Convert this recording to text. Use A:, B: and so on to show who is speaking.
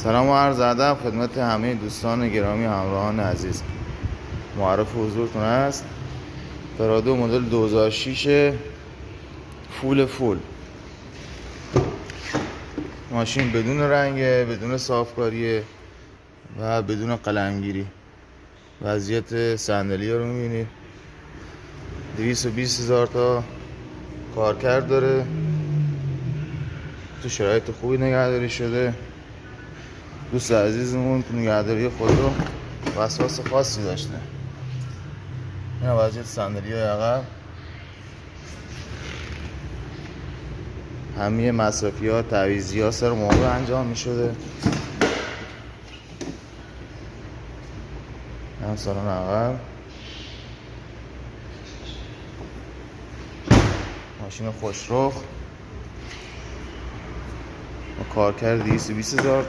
A: سلام و عرض ادب خدمت همه دوستان گرامی همراهان عزیز. معرف حضورتون است پرادو مدل 2006 فول ماشین بدون رنگه، بدون صافکاریه و بدون قلمگیری. وضعیت صندلی رو میبینید. 220,000 تا کارکرد داره، تو شرایط خوبی نگهداری شده. دوست عزیزمون تو نگهداری خودرو وسواس خاصی داشته. این وضعیت صندلی عقب، همه مصرفی ها تعویضی ها سر موقع انجام می شده. هم سالن عقب، ماشین خوشرخ با کارکرد 220,000 تا.